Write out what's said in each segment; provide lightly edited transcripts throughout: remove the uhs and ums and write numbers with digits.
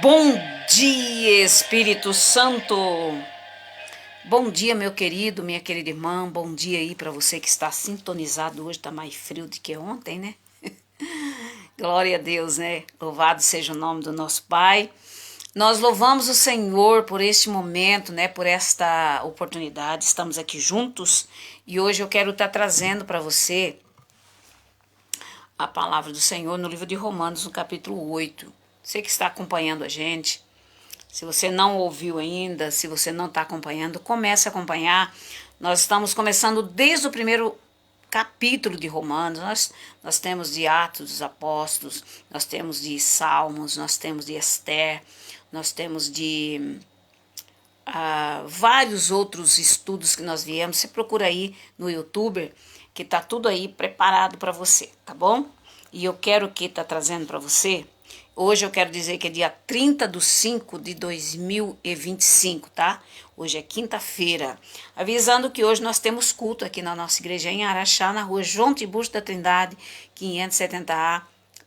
Bom dia, Espírito Santo. Bom dia, meu querido, minha querida irmã. Bom dia aí para você que está sintonizado hoje. Tá mais frio do que ontem, né? Glória a Deus, né? Louvado seja o nome do nosso Pai. Nós louvamos o Senhor por este momento, né? Por esta oportunidade. Estamos aqui juntos e hoje eu quero estar trazendo para você a palavra do Senhor no livro de Romanos, no capítulo 8. Você que está acompanhando a gente, se você não ouviu ainda, se você não está acompanhando, comece a acompanhar. Nós estamos começando desde o primeiro capítulo de Romanos. Nós temos de Atos dos Apóstolos, nós temos de Salmos, nós temos de Esther, nós temos de vários outros estudos que nós viemos. Você procura aí no YouTube, que tá tudo aí preparado para você, tá bom? E eu quero que tá trazendo para você. Hoje eu quero dizer que é dia 30/5/2025, tá? Hoje é quinta-feira. Avisando que hoje nós temos culto aqui na nossa igreja em Araxá, na rua João Tiburcio da Trindade, 570A,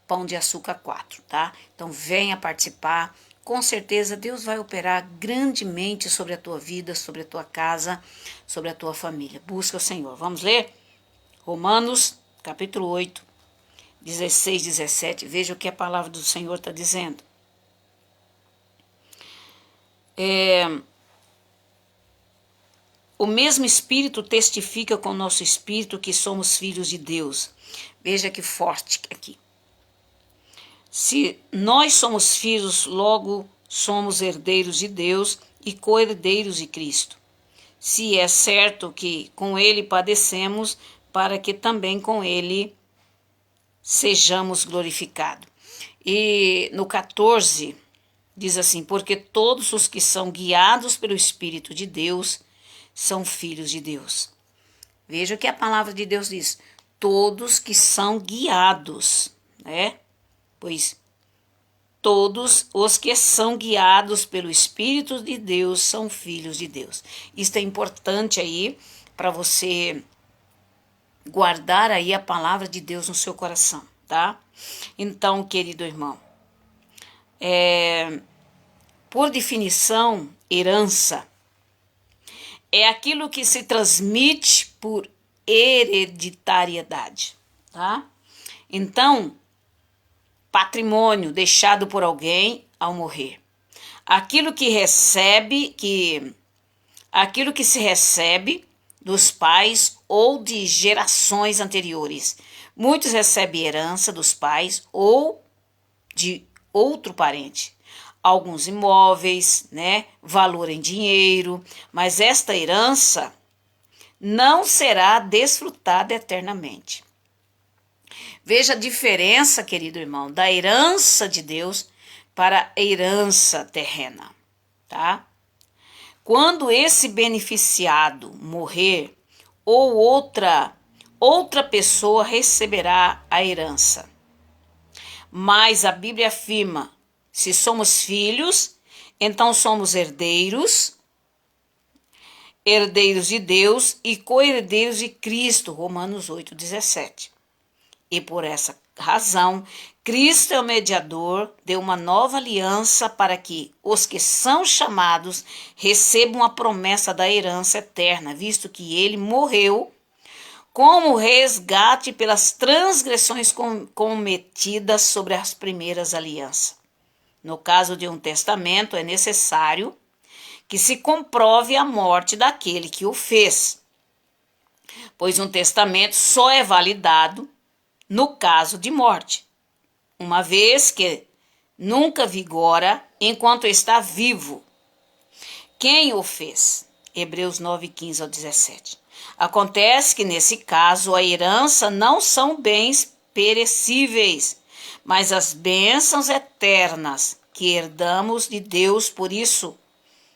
Pão de Açúcar 4, tá? Então venha participar. Com certeza Deus vai operar grandemente sobre a tua vida, sobre a tua casa, sobre a tua família. Busca o Senhor. Vamos ler? Romanos, capítulo 8, 16, 17. Veja o que a palavra do Senhor está dizendo. O mesmo Espírito testifica com o nosso Espírito que somos filhos de Deus. Veja que forte aqui. Se nós somos filhos, logo somos herdeiros de Deus e co-herdeiros de Cristo. Se é certo que com ele padecemos, para que também com ele sejamos glorificados. E no 14 diz assim: porque todos os que são guiados pelo Espírito de Deus são filhos de Deus. Veja o que a palavra de Deus diz: todos que são guiados, né? Pois todos os que são guiados pelo Espírito de Deus são filhos de Deus. Isso é importante aí para você guardar aí a palavra de Deus no seu coração, tá? Então, querido irmão, por definição, herança é aquilo que se transmite por hereditariedade, tá? Então, patrimônio deixado por alguém ao morrer. Aquilo que se recebe dos pais ou de gerações anteriores. Muitos recebem herança dos pais ou de outro parente. Alguns imóveis, né, valor em dinheiro, mas esta herança não será desfrutada eternamente. Veja a diferença, querido irmão, da herança de Deus para a herança terrena, tá? Quando esse beneficiado morrer, ou outra pessoa receberá a herança. Mas a Bíblia afirma: se somos filhos, então somos herdeiros, herdeiros de Deus e co-herdeiros de Cristo, Romanos 8:17. E por essa razão, Cristo é o mediador de uma nova aliança para que os que são chamados recebam a promessa da herança eterna, visto que ele morreu como resgate pelas transgressões cometidas sobre as primeiras alianças. No caso de um testamento, é necessário que se comprove a morte daquele que o fez, pois um testamento só é validado no caso de morte, uma vez que nunca vigora enquanto está vivo. Quem o fez? Hebreus 9:15-17. Acontece que nesse caso a herança não são bens perecíveis, mas as bênçãos eternas que herdamos de Deus, por isso,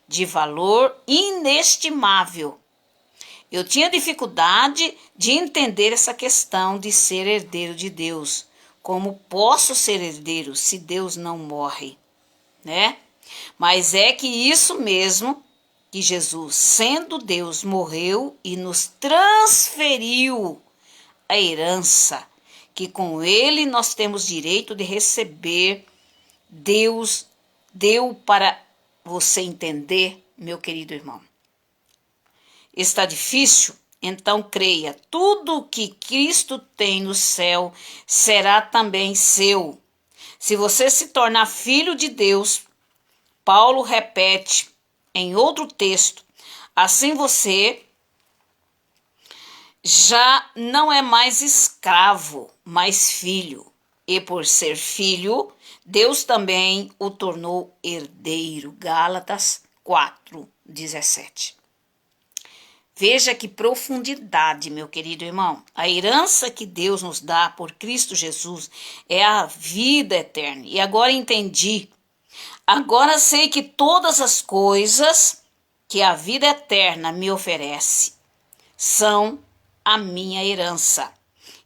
de valor inestimável. Eu tinha dificuldade de entender essa questão de ser herdeiro de Deus. Como posso ser herdeiro se Deus não morre, né? Mas é que isso mesmo, que Jesus, sendo Deus, morreu e nos transferiu a herança, que com ele nós temos direito de receber Deus Deu para você entender, meu querido irmão? Está difícil? Então creia, tudo o que Cristo tem no céu será também seu. Se você se tornar filho de Deus, Paulo repete em outro texto, assim você já não é mais escravo, mas filho. E por ser filho, Deus também o tornou herdeiro. Gálatas 4:17. Veja que profundidade, meu querido irmão. A herança que Deus nos dá por Cristo Jesus é a vida eterna. E agora entendi. Agora sei que todas as coisas que a vida eterna me oferece são a minha herança.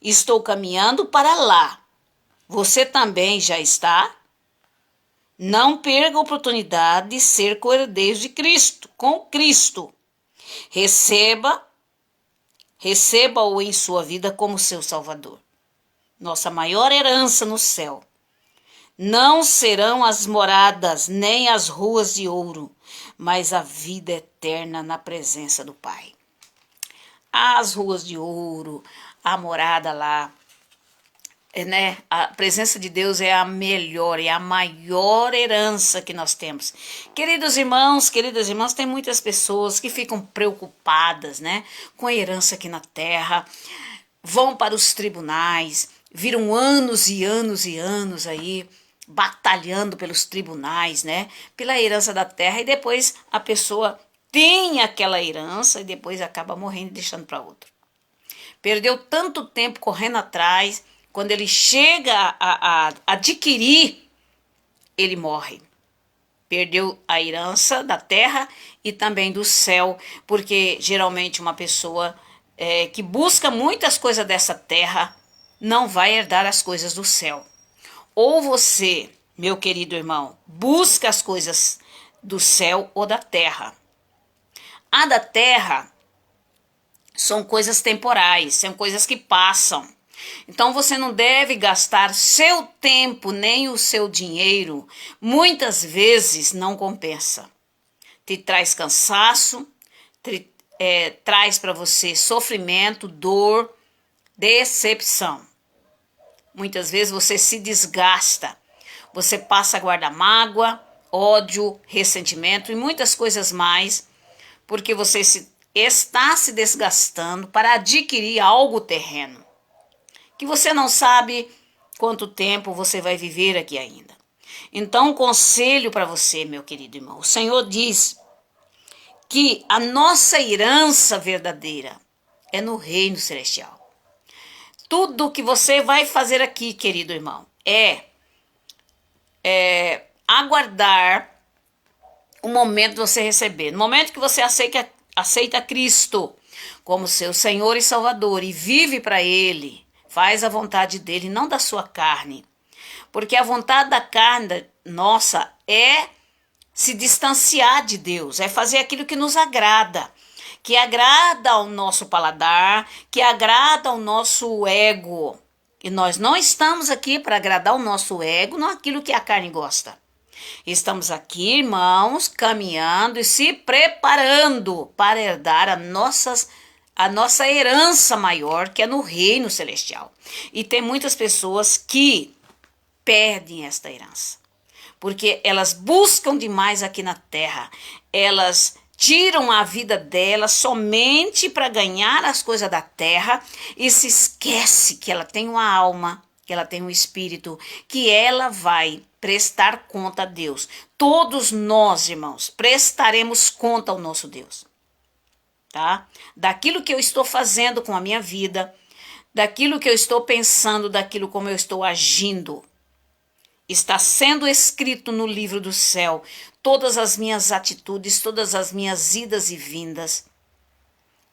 Estou caminhando para lá. Você também já está? Não perca a oportunidade de ser co-herdeiro de Cristo, com Cristo. Receba-o em sua vida como seu Salvador. Nossa maior herança no céu. Não serão as moradas, nem as ruas de ouro, mas a vida eterna na presença do Pai. As ruas de ouro, a morada lá, né? A presença de Deus é a melhor, é a maior herança que nós temos. Queridos irmãos, queridas irmãs, tem muitas pessoas que ficam preocupadas, né, com a herança aqui na terra, vão para os tribunais, viram anos e anos e anos aí batalhando pelos tribunais, né, pela herança da terra, e depois a pessoa tem aquela herança e depois acaba morrendo e deixando para outro. Perdeu tanto tempo correndo atrás. Quando ele chega a adquirir, ele morre. Perdeu a herança da terra e também do céu, porque geralmente uma pessoa que busca muitas coisas dessa terra não vai herdar as coisas do céu. Ou você, meu querido irmão, busca as coisas do céu ou da terra. A da terra são coisas temporais, são coisas que passam. Então você não deve gastar seu tempo nem o seu dinheiro. Muitas vezes não compensa. Te traz cansaço, traz para você sofrimento, dor, decepção. Muitas vezes você se desgasta. Você passa a guardar mágoa, ódio, ressentimento e muitas coisas mais, porque você está se desgastando para adquirir algo terreno, que você não sabe quanto tempo você vai viver aqui ainda. Então, um conselho para você, meu querido irmão. O Senhor diz que a nossa herança verdadeira é no reino celestial. Tudo que você vai fazer aqui, querido irmão, é aguardar o momento de você receber. No momento que você aceita Cristo como seu Senhor e Salvador e vive para Ele, faz a vontade dele, não da sua carne. Porque a vontade da carne nossa é se distanciar de Deus, é fazer aquilo que nos agrada, que agrada ao nosso paladar, que agrada ao nosso ego. E nós não estamos aqui para agradar o nosso ego, não aquilo que a carne gosta. Estamos aqui, irmãos, caminhando e se preparando para herdar a nossa herança maior, que é no reino celestial. E tem muitas pessoas que perdem esta herança, porque elas buscam demais aqui na terra, elas tiram a vida delas somente para ganhar as coisas da terra e se esquece que ela tem uma alma, que ela tem um espírito, que ela vai prestar conta a Deus. Todos nós, irmãos, prestaremos conta ao nosso Deus. Tá? Daquilo que eu estou fazendo com a minha vida, daquilo que eu estou pensando, daquilo como eu estou agindo. Está sendo escrito no livro do céu todas as minhas atitudes, todas as minhas idas e vindas.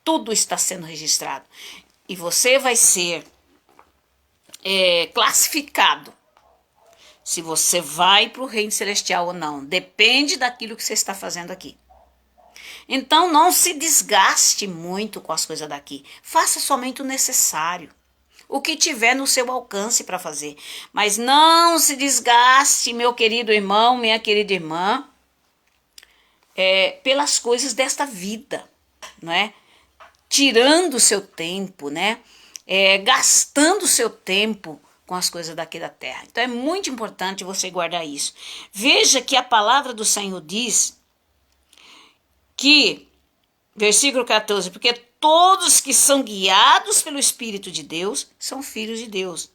Tudo está sendo registrado. E você vai ser classificado se você vai para o reino celestial ou não. Depende daquilo que você está fazendo aqui. Então não se desgaste muito com as coisas daqui. Faça somente o necessário. o que tiver no seu alcance para fazer. Mas não se desgaste, meu querido irmão, minha querida irmã, pelas coisas desta vida, não é? Tirando o seu tempo, né? Gastando o seu tempo com as coisas daqui da terra. Então é muito importante você guardar isso. Veja que a palavra do Senhor diz que, versículo 14, porque todos que são guiados pelo Espírito de Deus são filhos de Deus.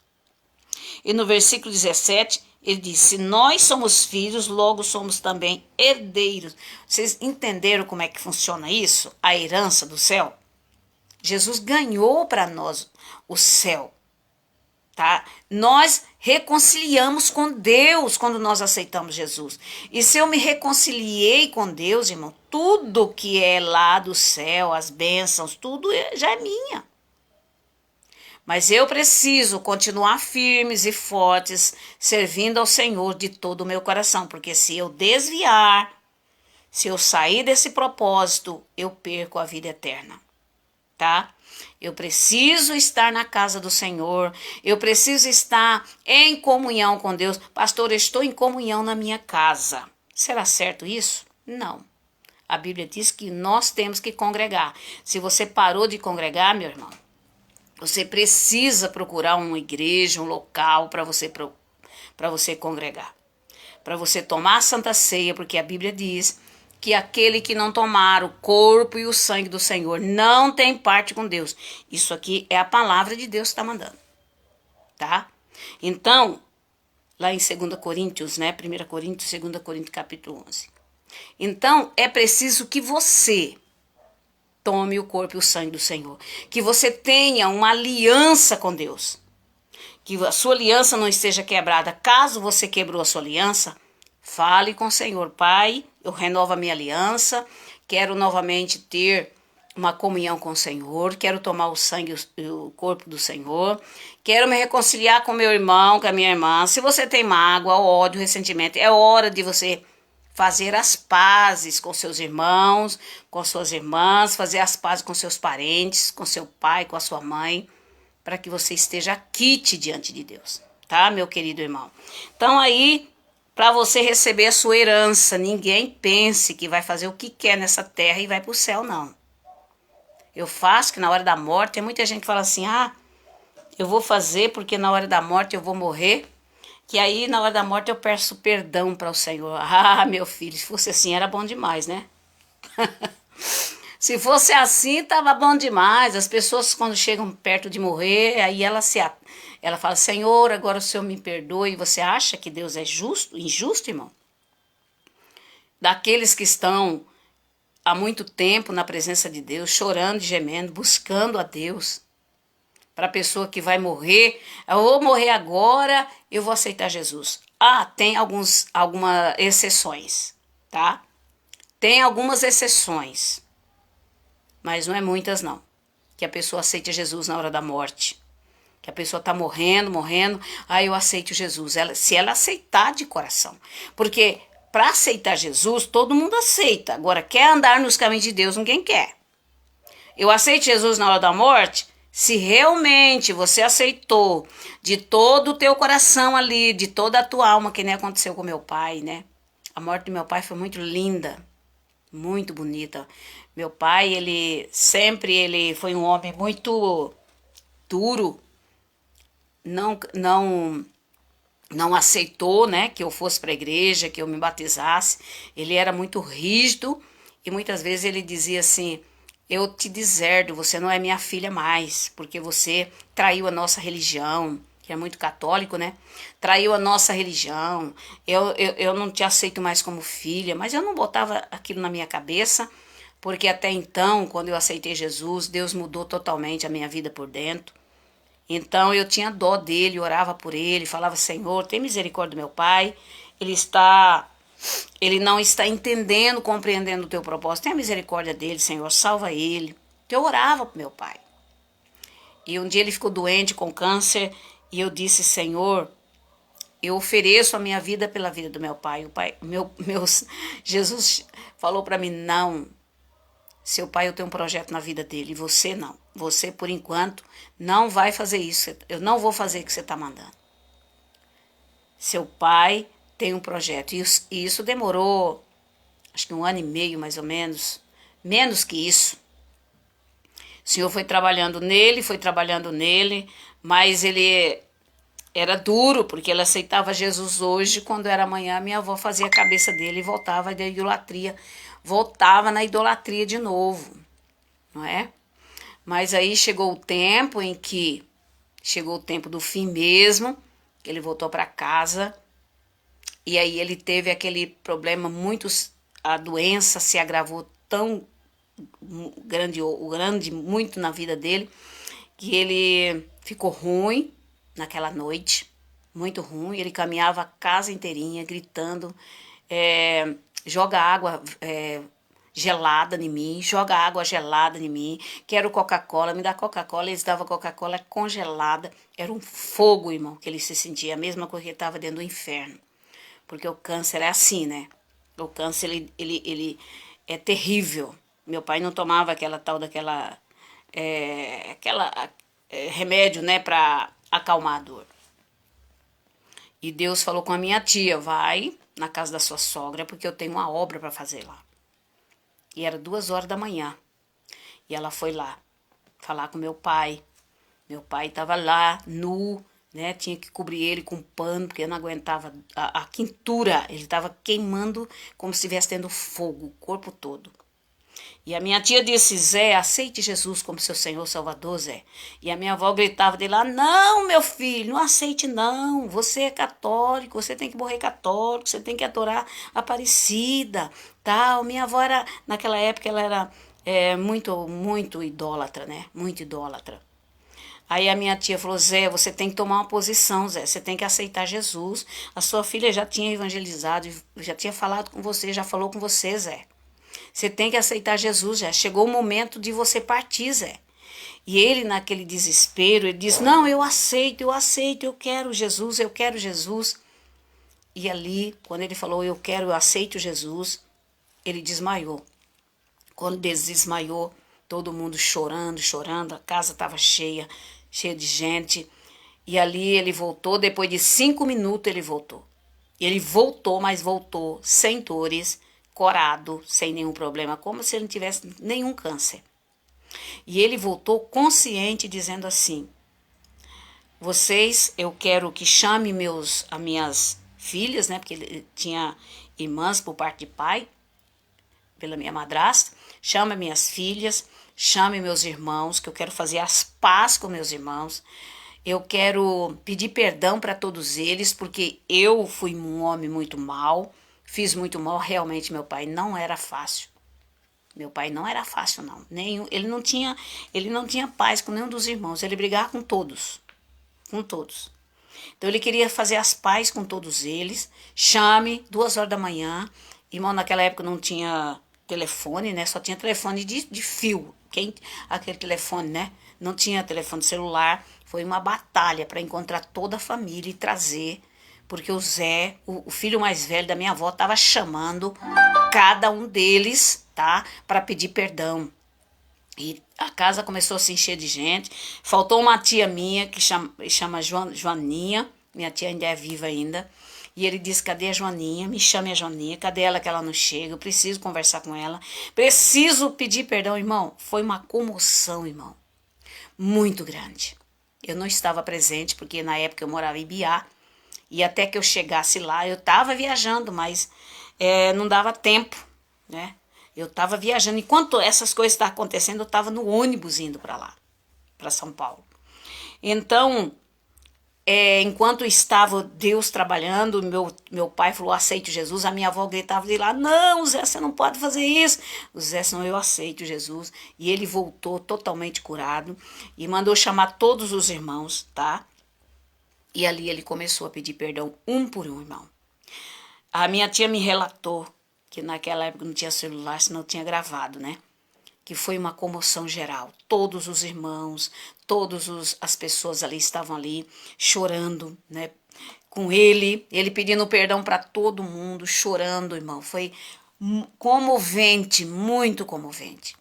E no versículo 17, ele diz, se nós somos filhos, logo somos também herdeiros. Vocês entenderam como é que funciona isso? A herança do céu? Jesus ganhou para nós o céu, tá? Nós reconciliamos com Deus quando nós aceitamos Jesus. E se eu me reconciliei com Deus, irmão, tudo que é lá do céu, as bênçãos, tudo já é minha. Mas eu preciso continuar firmes e fortes, servindo ao Senhor de todo o meu coração, porque se eu desviar, se eu sair desse propósito, eu perco a vida eterna. Tá? Eu preciso estar na casa do Senhor, eu preciso estar em comunhão com Deus. Pastor, eu estou em comunhão na minha casa. Será certo isso? Não. A Bíblia diz que nós temos que congregar. Se você parou de congregar, meu irmão, você precisa procurar uma igreja, um local para você congregar. Para você tomar a Santa Ceia, porque a Bíblia diz que aquele que não tomar o corpo e o sangue do Senhor não tem parte com Deus. Isso aqui é a palavra de Deus que está mandando, tá? Então, lá em 2 Coríntios, né? 1 Coríntios, 2 Coríntios, capítulo 11. Então, é preciso que você tome o corpo e o sangue do Senhor. Que você tenha uma aliança com Deus. Que a sua aliança não esteja quebrada. Caso você quebrou a sua aliança, fale com o Senhor. Pai, eu renovo a minha aliança, quero novamente ter uma comunhão com o Senhor, quero tomar o sangue e o corpo do Senhor, quero me reconciliar com meu irmão, com a minha irmã. Se você tem mágoa, ódio, ressentimento, é hora de você fazer as pazes com seus irmãos, com suas irmãs, fazer as pazes com seus parentes, com seu pai, com a sua mãe, para que você esteja quite diante de Deus, tá, meu querido irmão? Então aí, para você receber a sua herança, ninguém pense que vai fazer o que quer nessa terra e vai para o céu, não. Eu faço que na hora da morte, tem muita gente que fala assim, eu vou fazer porque na hora da morte eu vou morrer, que aí na hora da morte eu peço perdão para o Senhor. Meu filho, se fosse assim era bom demais, né? Se fosse assim, tava bom demais. As pessoas quando chegam perto de morrer, aí ela fala, Senhor, agora o Senhor me perdoe. Você acha que Deus é injusto, irmão? Daqueles que estão há muito tempo na presença de Deus, chorando e gemendo, buscando a Deus. Para a pessoa que vai morrer, eu vou morrer agora, eu vou aceitar Jesus. Tem algumas exceções, tá? Tem algumas exceções, mas não é muitas não. Que a pessoa aceite Jesus na hora da morte. Que a pessoa está morrendo, eu aceito Jesus. Se ela aceitar de coração. Porque para aceitar Jesus, todo mundo aceita. Agora, quer andar nos caminhos de Deus, ninguém quer. Eu aceito Jesus na hora da morte? Se realmente você aceitou de todo o teu coração ali, de toda a tua alma, que nem aconteceu com meu pai, né? A morte do meu pai foi muito linda, muito bonita. Meu pai, ele foi um homem muito duro, não aceitou, né, que eu fosse para a igreja, que eu me batizasse. Ele era muito rígido e muitas vezes ele dizia assim, eu te deserdo, você não é minha filha mais, porque você traiu a nossa religião, que é muito católico, né? Traiu a nossa religião, eu não te aceito mais como filha, mas eu não botava aquilo na minha cabeça, porque até então, quando eu aceitei Jesus, Deus mudou totalmente a minha vida por dentro. Então eu tinha dó dele, orava por ele, falava, Senhor, tem misericórdia do meu pai, ele não está entendendo, compreendendo o teu propósito. Tenha misericórdia dele, Senhor, salva ele. Eu orava para meu pai. E um dia ele ficou doente com câncer e eu disse, Senhor, eu ofereço a minha vida pela vida do meu pai. Jesus falou para mim, não. Seu pai, eu tenho um projeto na vida dele, e você não. Você, por enquanto, não vai fazer isso. Eu não vou fazer o que você está mandando. Seu pai tem um projeto. E isso demorou, acho que 1 ano e meio, mais ou menos. Menos que isso. O Senhor foi trabalhando nele, mas ele era duro, porque ele aceitava Jesus hoje, quando era amanhã, minha avó fazia a cabeça dele e voltava da idolatria. Voltava na idolatria de novo, não é? Mas aí chegou o tempo do fim mesmo, que ele voltou para casa, e aí ele teve aquele problema a doença se agravou tão grande muito na vida dele, que ele ficou ruim naquela noite, muito ruim. Ele caminhava a casa inteirinha gritando, joga água gelada em mim, joga água gelada em mim, quero Coca-Cola, me dá Coca-Cola. Eles davam Coca-Cola congelada, era um fogo, irmão, que ele se sentia, a mesma coisa que ele estava dentro do inferno, porque o câncer é assim, né? O câncer, ele é terrível. Meu pai não tomava remédio, né, para acalmar a dor. E Deus falou com a minha tia, vai na casa da sua sogra, porque eu tenho uma obra para fazer lá. E era 2 horas da manhã. E ela foi lá falar com meu pai. Meu pai estava lá, nu, né? Tinha que cobrir ele com pano, porque eu não aguentava a quentura. Ele estava queimando como se estivesse tendo fogo, o corpo todo. E a minha tia disse, Zé, aceite Jesus como seu Senhor Salvador, Zé. E a minha avó gritava de lá, não, meu filho, não aceite não. Você é católico, você tem que morrer católico, você tem que adorar a Aparecida, tal. Minha avó era, naquela época, ela era muito idólatra, né? Muito idólatra. Aí a minha tia falou, Zé, você tem que tomar uma posição, Zé, você tem que aceitar Jesus. A sua filha já tinha evangelizado, já tinha falado com você, já falou com você, Zé. Você tem que aceitar Jesus, Zé. Chegou o momento de você partir, Zé. E ele, naquele desespero, ele diz, não, eu aceito, eu quero Jesus, eu quero Jesus. E ali, quando ele falou, eu aceito Jesus, ele desmaiou. Quando desmaiou, todo mundo chorando, chorando, a casa estava cheia de gente. E ali ele voltou, depois de 5 minutos ele voltou. Ele voltou, mas voltou sem dores, corado, sem nenhum problema, como se ele não tivesse nenhum câncer. E ele voltou consciente, dizendo assim, vocês, eu quero que chame as minhas filhas, né, porque ele tinha irmãs por parte de pai, pela minha madrasta, chame minhas filhas, chame meus irmãos, que eu quero fazer as pazes com meus irmãos. Eu quero pedir perdão para todos eles, porque eu fui um homem muito mau, fiz muito mal. Realmente, meu pai não era fácil. Meu pai não era fácil, não. Ele não tinha paz com nenhum dos irmãos. Ele brigava com todos. Com todos. Então, ele queria fazer as pazes com todos eles. Chame, 2 horas da manhã. Irmão, naquela época não tinha telefone, né? Só tinha telefone de fio. Aquele telefone, né? Não tinha telefone celular. Foi uma batalha para encontrar toda a família e trazer, porque o Zé, o filho mais velho da minha avó, estava chamando cada um deles, tá? Para pedir perdão. E a casa começou a se encher de gente. Faltou uma tia minha que chama Joaninha. Minha tia ainda é viva ainda. E ele disse, cadê a Joaninha? Me chame a Joaninha. Cadê ela que ela não chega? Eu preciso conversar com ela. Preciso pedir perdão, irmão. Foi uma comoção, irmão. Muito grande. Eu não estava presente, porque na época eu morava em Biá. E até que eu chegasse lá, eu estava viajando, mas não dava tempo, né? Eu estava viajando. Enquanto essas coisas estavam acontecendo, eu estava no ônibus indo para lá, para São Paulo. Então, enquanto estava Deus trabalhando, meu pai falou, aceito Jesus. A minha avó gritava de lá, não, Zé, você não pode fazer isso. O Zé, senão eu aceito Jesus. E ele voltou totalmente curado e mandou chamar todos os irmãos, tá? E ali ele começou a pedir perdão um por um, irmão. A minha tia me relatou que naquela época não tinha celular, senão tinha gravado, né? Que foi uma comoção geral. Todos os irmãos, as pessoas ali estavam ali chorando, né? Com ele pedindo perdão para todo mundo, chorando, irmão. Foi comovente, muito comovente.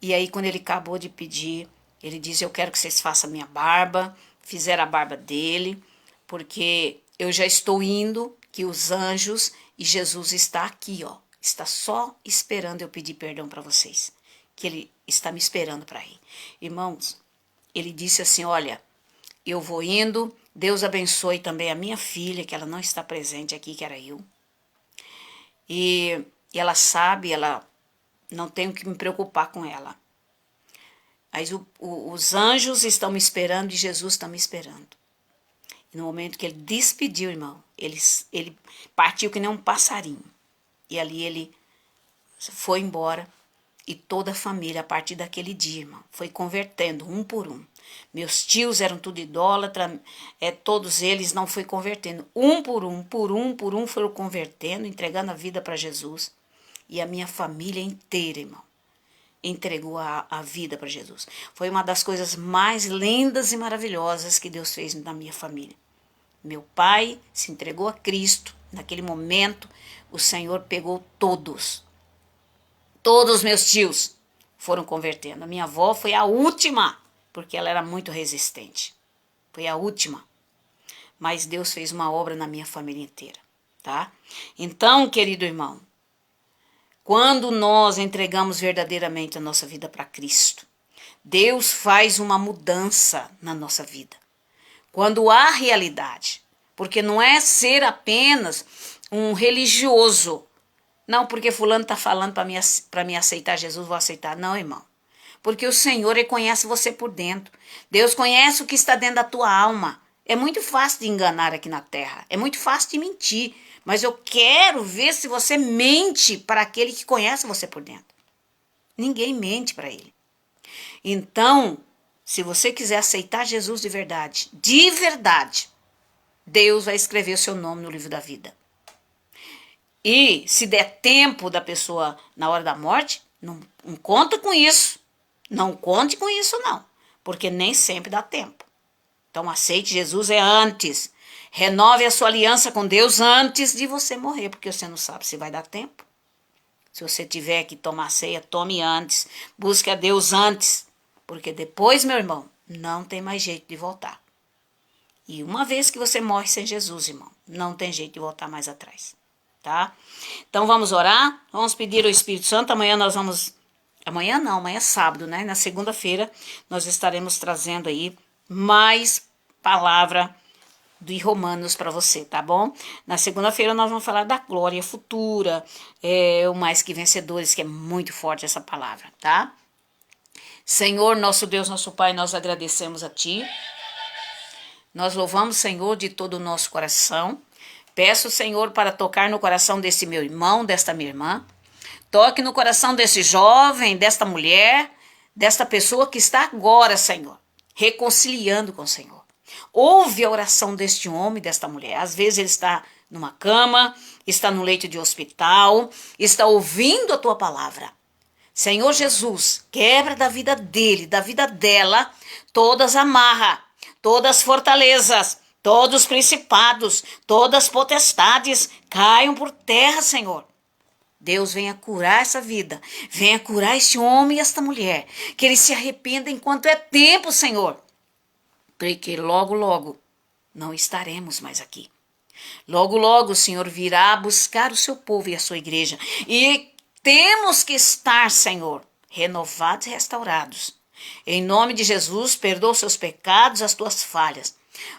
E aí, quando ele acabou de pedir, ele disse: eu quero que vocês façam a minha barba. Fizeram a barba dele, porque eu já estou indo, que os anjos e Jesus está aqui, ó. Está só esperando eu pedir perdão para vocês. Que ele está me esperando para ir. Irmãos, ele disse assim: olha, eu vou indo. Deus abençoe também a minha filha, que ela não está presente aqui, que era eu. E ela sabe, ela não tenho que me preocupar com ela. Mas os anjos estão me esperando e Jesus está me esperando. E no momento que ele despediu, irmão, ele partiu que nem um passarinho. E ali ele foi embora. E toda a família, a partir daquele dia, irmão, foi convertendo um por um. Meus tios eram tudo idólatra, todos eles não foi convertendo. Um por um foram convertendo, entregando a vida para Jesus. E a minha família inteira, irmão, entregou a vida para Jesus. Foi uma das coisas mais lindas e maravilhosas que Deus fez na minha família. Meu pai se entregou a Cristo. Naquele momento, o Senhor pegou todos. Todos os meus tios foram convertendo. A minha avó foi a última, porque ela era muito resistente. Foi a última. Mas Deus fez uma obra na minha família inteira, tá? Então, querido irmão, quando nós entregamos verdadeiramente a nossa vida para Cristo, Deus faz uma mudança na nossa vida. Quando há realidade, porque não é ser apenas um religioso. Não, porque fulano está falando para me aceitar Jesus, vou aceitar. Não, irmão. Porque o Senhor, Ele conhece você por dentro. Deus conhece o que está dentro da tua alma. É muito fácil de enganar aqui na terra. É muito fácil de mentir. Mas eu quero ver se você mente para aquele que conhece você por dentro. Ninguém mente para ele. Então, se você quiser aceitar Jesus de verdade, Deus vai escrever o seu nome no livro da vida. E se der tempo da pessoa na hora da morte, não conta com isso. Não conte com isso, não. Porque nem sempre dá tempo. Então aceite Jesus antes. Renove a sua aliança com Deus antes de você morrer, porque você não sabe se vai dar tempo. Se você tiver que tomar ceia, tome antes. Busque a Deus antes. Porque depois, meu irmão, não tem mais jeito de voltar. E uma vez que você morre sem Jesus, irmão, não tem jeito de voltar mais atrás. Tá? Então vamos orar, vamos pedir ao Espírito Santo. Amanhã nós vamos, amanhã é sábado, né? Na segunda-feira nós estaremos trazendo aí mais palavra de Romanos para você, tá bom? Na segunda-feira nós vamos falar da glória futura, o mais que vencedores, que é muito forte essa palavra, tá? Senhor, nosso Deus, nosso Pai, nós agradecemos a Ti. Nós louvamos, Senhor, de todo o nosso coração. Peço, Senhor, para tocar no coração desse meu irmão, desta minha irmã. Toque no coração desse jovem, desta mulher, desta pessoa que está agora, Senhor, reconciliando com o Senhor. Ouve a oração deste homem, desta mulher. Às vezes ele está numa cama, está no leito de hospital, está ouvindo a Tua palavra. Senhor Jesus, quebra da vida dele, da vida dela, todas amarras, todas as fortalezas, todos os principados, todas as potestades caiam por terra, Senhor. Deus venha curar essa vida, venha curar esse homem e esta mulher, que eles se arrependam enquanto é tempo, Senhor, porque logo, logo não estaremos mais aqui. Logo, logo o Senhor virá buscar o seu povo e a sua igreja, e temos que estar, Senhor, renovados e restaurados. Em nome de Jesus, perdoa os seus pecados, as tuas falhas.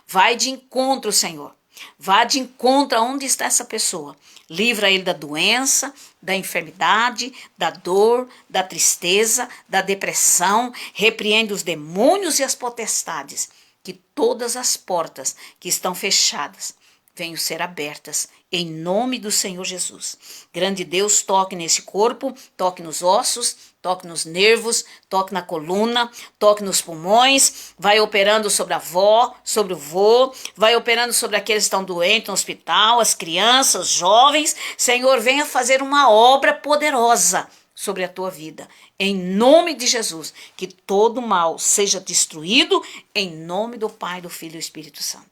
Vai de encontro, Senhor. Vá de encontro aonde está essa pessoa. Livra ele da doença, da enfermidade, da dor, da tristeza, da depressão. Repreende os demônios e as potestades. Que todas as portas que estão fechadas venham ser abertas, em nome do Senhor Jesus. Grande Deus, toque nesse corpo, toque nos ossos, toque nos nervos, toque na coluna, toque nos pulmões, vai operando sobre a avó, sobre o vô, vai operando sobre aqueles que estão doentes no hospital, as crianças, os jovens. Senhor, venha fazer uma obra poderosa sobre a tua vida, em nome de Jesus, que todo mal seja destruído, em nome do Pai, do Filho e do Espírito Santo.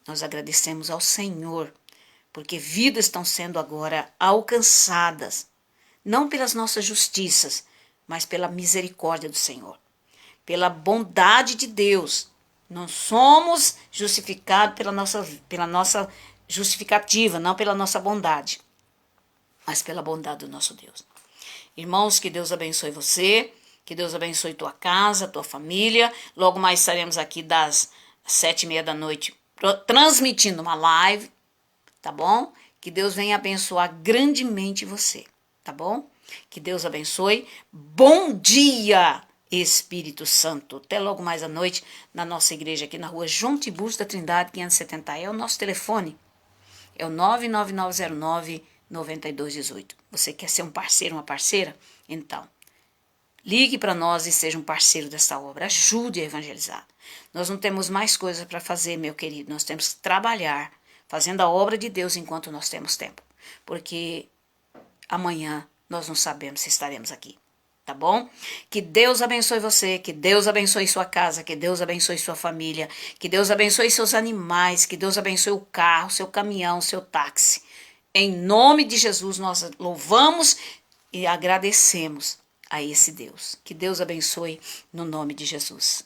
Nós agradecemos ao Senhor, porque vidas estão sendo agora alcançadas, não pelas nossas justiças, mas pela misericórdia do Senhor, pela bondade de Deus. Não somos justificados pela nossa justificativa, não pela nossa bondade, mas pela bondade do nosso Deus. Irmãos, que Deus abençoe você, que Deus abençoe tua casa, tua família. Logo mais estaremos aqui das 7h30 da noite transmitindo uma live, tá bom? Que Deus venha abençoar grandemente você, tá bom? Que Deus abençoe. Bom dia, Espírito Santo. Até logo mais à noite na nossa igreja aqui na rua João Tiburcio da Trindade, 570. É o nosso telefone. É o 99909-9218. Você quer ser um parceiro, uma parceira? Então, ligue para nós e seja um parceiro dessa obra. Ajude a evangelizar. Nós não temos mais coisas para fazer, meu querido. Nós temos que trabalhar, fazendo a obra de Deus enquanto nós temos tempo. Porque amanhã nós não sabemos se estaremos aqui. Tá bom? Que Deus abençoe você, que Deus abençoe sua casa, que Deus abençoe sua família, que Deus abençoe seus animais, que Deus abençoe o carro, seu caminhão, seu táxi. Em nome de Jesus, nós louvamos e agradecemos a esse Deus. Que Deus abençoe no nome de Jesus.